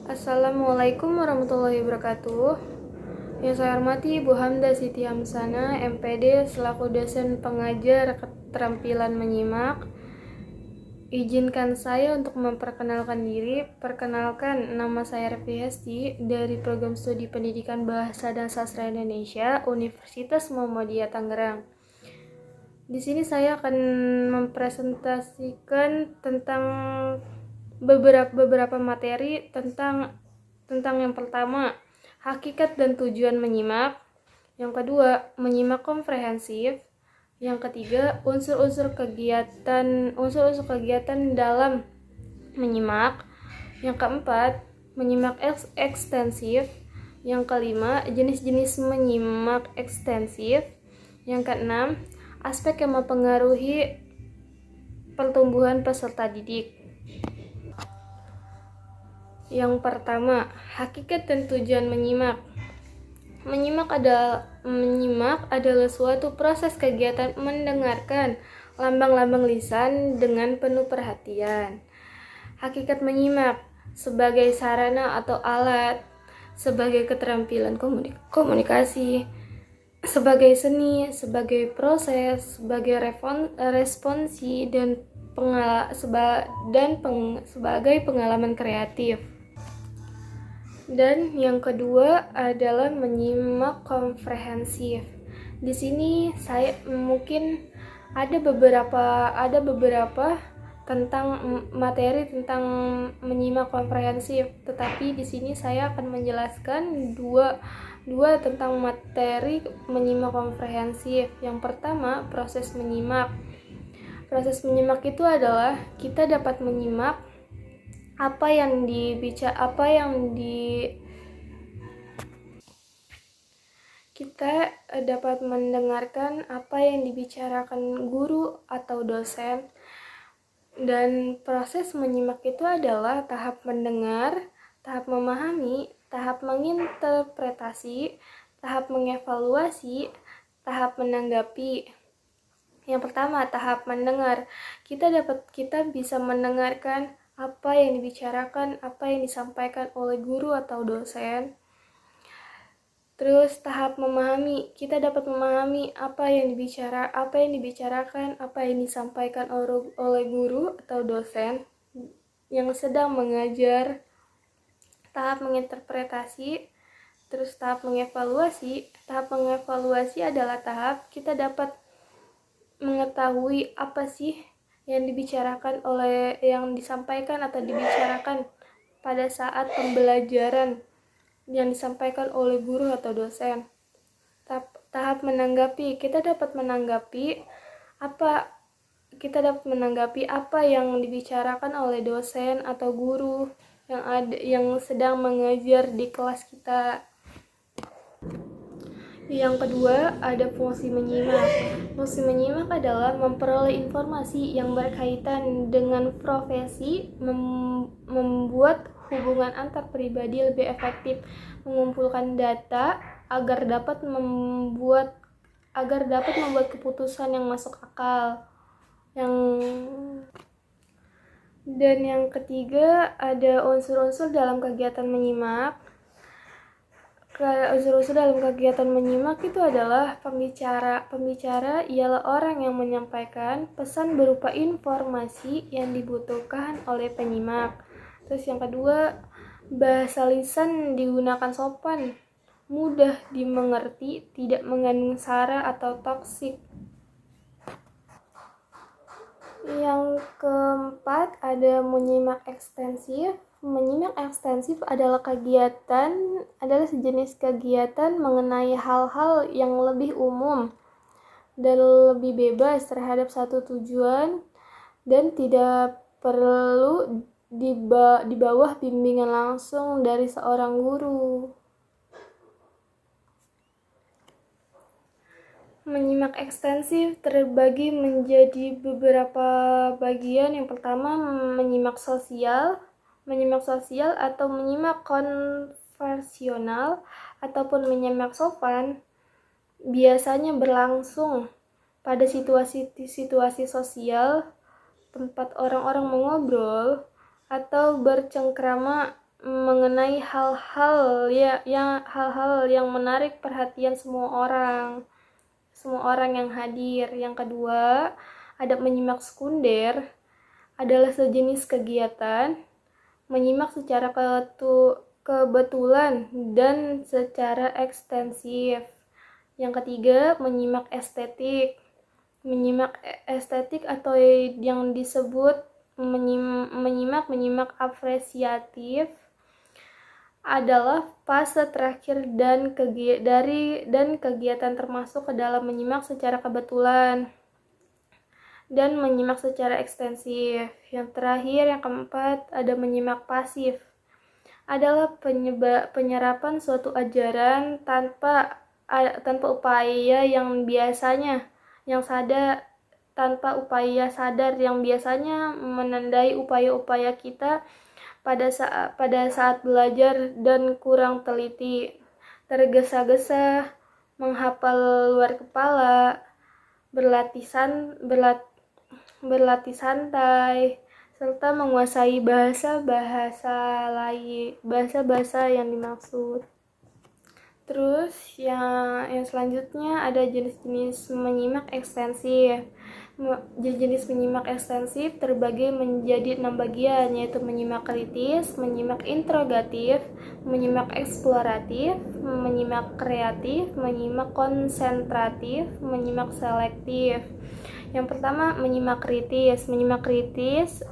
Assalamualaikum warahmatullahi wabarakatuh. Yang saya hormati Ibu Hamda Siti Hamsana, MPD, selaku dosen pengajar keterampilan menyimak. Izinkan saya untuk memperkenalkan diri. Perkenalkan, nama saya Revi Hesti dari Program Studi Pendidikan Bahasa dan Sastra Indonesia, Universitas Muhammadiyah Tangerang. Di sini saya akan mempresentasikan tentang beberapa materi tentang yang pertama, hakikat dan tujuan menyimak. Yang kedua, menyimak komprehensif. Yang ketiga, unsur-unsur kegiatan dalam menyimak. Yang keempat, menyimak ekstensif. Yang kelima, jenis-jenis menyimak ekstensif. Yang keenam, aspek yang mempengaruhi pertumbuhan peserta didik. Yang pertama, hakikat dan tujuan menyimak. Menyimak adalah suatu proses kegiatan mendengarkan lambang-lambang lisan dengan penuh perhatian. Hakikat menyimak sebagai sarana atau alat, sebagai keterampilan komunikasi, sebagai seni, sebagai proses, sebagai responsi dan sebagai pengalaman kreatif. Dan yang kedua adalah menyimak komprehensif. Di sini saya mungkin ada beberapa tentang materi tentang menyimak komprehensif, tetapi di sini saya akan menjelaskan dua tentang materi menyimak komprehensif. Yang pertama, proses menyimak. Proses menyimak itu adalah kita dapat menyimak kita dapat mendengarkan apa yang dibicarakan guru atau dosen. Dan proses menyimak itu adalah tahap mendengar, tahap memahami, tahap menginterpretasi, tahap mengevaluasi, tahap menanggapi. Yang pertama, tahap mendengar. Kita bisa mendengarkan apa yang dibicarakan, apa yang disampaikan oleh guru atau dosen. Terus tahap memahami, kita dapat memahami apa yang dibicarakan, apa yang disampaikan oleh guru atau dosen yang sedang mengajar. Tahap menginterpretasi, terus tahap mengevaluasi. Tahap mengevaluasi adalah tahap kita dapat mengetahui apa sih yang disampaikan atau dibicarakan pada saat pembelajaran yang disampaikan oleh guru atau dosen. Tahap menanggapi, kita dapat menanggapi apa yang dibicarakan oleh dosen atau guru yang sedang mengajar di kelas kita. Yang kedua, ada fungsi menyimak. Fungsi menyimak adalah memperoleh informasi yang berkaitan dengan profesi, membuat hubungan antar pribadi lebih efektif, mengumpulkan data agar dapat membuat keputusan yang masuk akal. Dan yang ketiga, ada unsur-unsur dalam kegiatan menyimak. Unsur-unsur dalam kegiatan menyimak itu adalah pembicara. Pembicara ialah orang yang menyampaikan pesan berupa informasi yang dibutuhkan oleh penyimak. Terus yang kedua, bahasa lisan digunakan sopan, mudah dimengerti, tidak mengandung sara atau toksik. Yang keempat, ada menyimak ekstensif. Menyimak ekstensif adalah sejenis kegiatan mengenai hal-hal yang lebih umum dan lebih bebas terhadap satu tujuan dan tidak perlu di bawah bimbingan langsung dari seorang guru. Menyimak ekstensif terbagi menjadi beberapa bagian. Yang pertama, menyimak sosial atau menyimak konversional ataupun menyimak sopan biasanya berlangsung pada situasi sosial, tempat orang-orang mengobrol atau bercengkrama mengenai hal-hal yang menarik perhatian semua orang yang hadir. Yang kedua, ada menyimak sekunder adalah sejenis kegiatan menyimak secara kebetulan dan secara ekstensif. Yang ketiga, menyimak estetik. Menyimak estetik atau yang disebut menyimak apresiatif adalah fase terakhir dan kegiatan termasuk ke dalam menyimak secara kebetulan dan menyimak secara ekstensif. Yang terakhir, yang keempat, ada menyimak pasif. Adalah penyerapan suatu ajaran tanpa upaya yang sadar yang biasanya menandai upaya-upaya kita pada saat belajar dan kurang teliti, tergesa-gesa, menghafal luar kepala, berlatih santai, serta menguasai bahasa yang dimaksud. Terus yang selanjutnya ada jenis-jenis menyimak ekstensif. Jenis menyimak ekstensif terbagi menjadi 6 bagian, yaitu menyimak kritis, menyimak interogatif, menyimak eksploratif, menyimak kreatif, menyimak konsentratif, menyimak selektif. Yang pertama, menyimak kritis. Menyimak kritis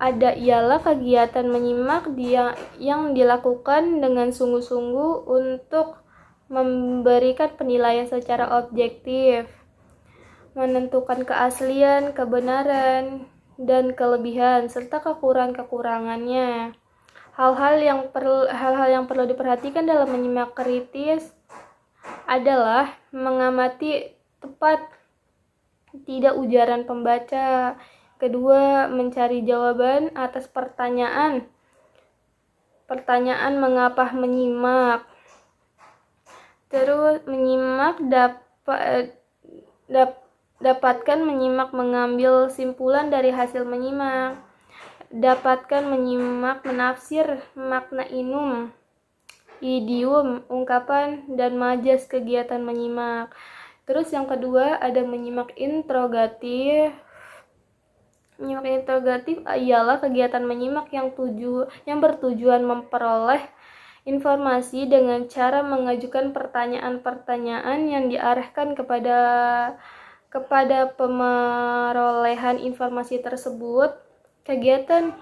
ialah kegiatan menyimak yang dilakukan dengan sungguh-sungguh untuk memberikan penilaian secara objektif, menentukan keaslian, kebenaran, dan kelebihan serta kekurangannya. Hal-hal yang perlu diperhatikan dalam menyimak kritis adalah mengamati tepat tidak ujaran pembaca. Kedua, mencari jawaban atas pertanyaan mengapa menyimak. Terus menyimak dapatkan menyimak mengambil simpulan dari hasil menyimak. Dapatkan menyimak menafsir makna idiom, ungkapan, dan majas kegiatan menyimak. Terus yang kedua ada menyimak interogatif. Menyimak interogatif ialah kegiatan menyimak yang bertujuan memperoleh informasi dengan cara mengajukan pertanyaan-pertanyaan yang diarahkan kepada pemerolehan informasi tersebut. Kegiatan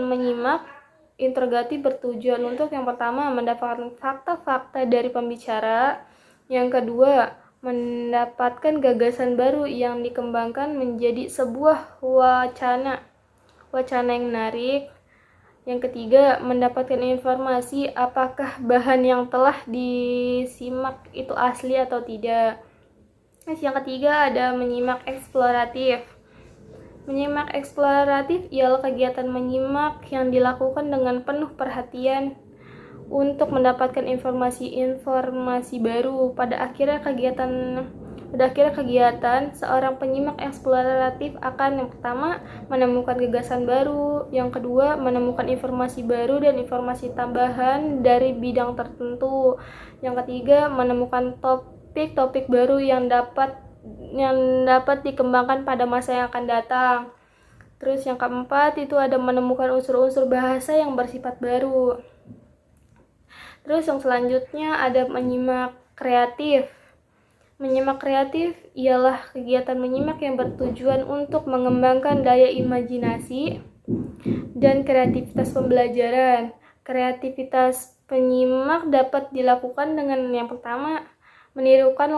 menyimak interogatif bertujuan untuk yang pertama mendapatkan fakta-fakta dari pembicara, yang kedua mendapatkan gagasan baru yang dikembangkan menjadi sebuah wacana yang menarik. Yang ketiga, mendapatkan informasi apakah bahan yang telah disimak itu asli atau tidak. Yang ketiga ada menyimak eksploratif. Menyimak eksploratif ialah kegiatan menyimak yang dilakukan dengan penuh perhatian untuk mendapatkan informasi baru. Pada akhirnya kegiatan seorang penyimak eksploratif akan yang pertama menemukan gagasan baru, yang kedua menemukan informasi baru dan informasi tambahan dari bidang tertentu, yang ketiga menemukan topik baru yang dapat dikembangkan pada masa yang akan datang. Terus yang keempat itu ada menemukan unsur-unsur bahasa yang bersifat baru. Terus yang selanjutnya ada menyimak kreatif. Menyimak kreatif ialah kegiatan menyimak yang bertujuan untuk mengembangkan daya imajinasi dan kreativitas pembelajaran. Kreativitas penyimak dapat dilakukan dengan yang pertama menirukan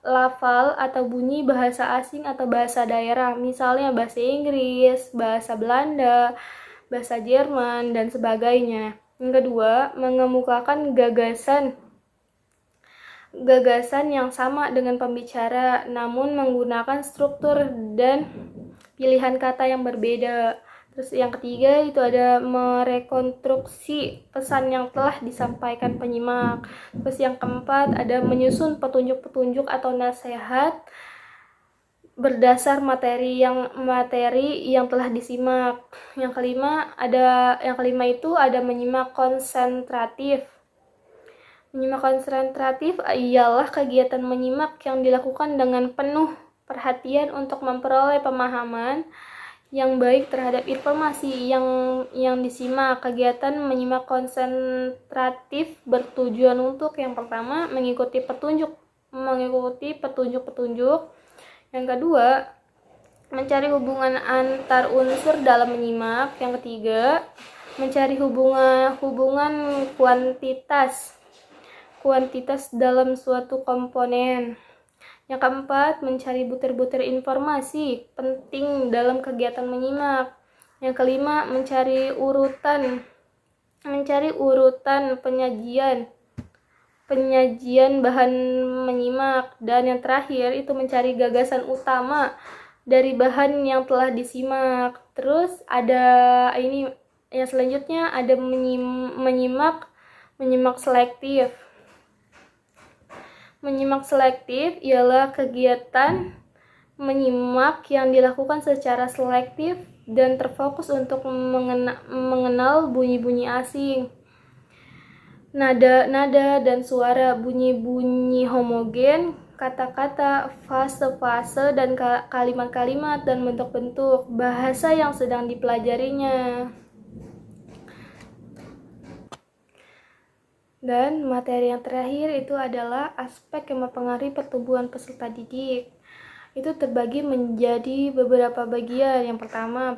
lafal atau bunyi bahasa asing atau bahasa daerah, misalnya bahasa Inggris, bahasa Belanda, bahasa Jerman, dan sebagainya. Yang kedua, mengemukakan gagasan yang sama dengan pembicara, namun menggunakan struktur dan pilihan kata yang berbeda. Terus yang ketiga itu ada merekonstruksi pesan yang telah disampaikan penyimak. Terus yang keempat ada menyusun petunjuk-petunjuk atau nasihat berdasar materi yang telah disimak. Yang kelima itu ada menyimak konsentratif. Menyimak konsentratif ialah kegiatan menyimak yang dilakukan dengan penuh perhatian untuk memperoleh pemahaman yang baik terhadap informasi yang disimak. Kegiatan menyimak konsentratif bertujuan untuk yang pertama mengikuti petunjuk. Yang kedua, mencari hubungan antar unsur dalam menyimak. Yang ketiga, mencari hubungan kuantitas dalam suatu komponen. Yang keempat, mencari butir-butir informasi penting dalam kegiatan menyimak. Yang kelima, mencari urutan penyajian bahan menyimak. Dan yang terakhir itu mencari gagasan utama dari bahan yang telah disimak. Terus ada ini yang selanjutnya ada menyimak selektif. Menyimak selektif ialah kegiatan menyimak yang dilakukan secara selektif dan terfokus untuk mengenal bunyi-bunyi asing, nada dan suara, bunyi-bunyi homogen, kata-kata, fase-fase, dan kalimat-kalimat dan bentuk-bentuk bahasa yang sedang dipelajarinya. Dan materi yang terakhir itu adalah aspek yang mempengaruhi pertumbuhan peserta didik. Itu terbagi menjadi beberapa bagian. Yang pertama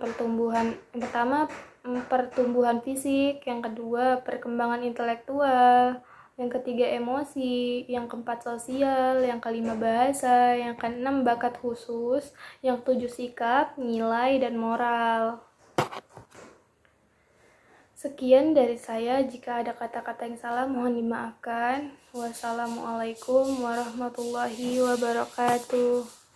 pertumbuhan fisik, yang kedua perkembangan intelektual, yang ketiga emosi, yang keempat sosial, yang kelima bahasa, yang keenam bakat khusus, yang ketujuh sikap, nilai, dan moral. Sekian dari saya. Jika ada kata-kata yang salah mohon dimaafkan. Wassalamualaikum warahmatullahi wabarakatuh.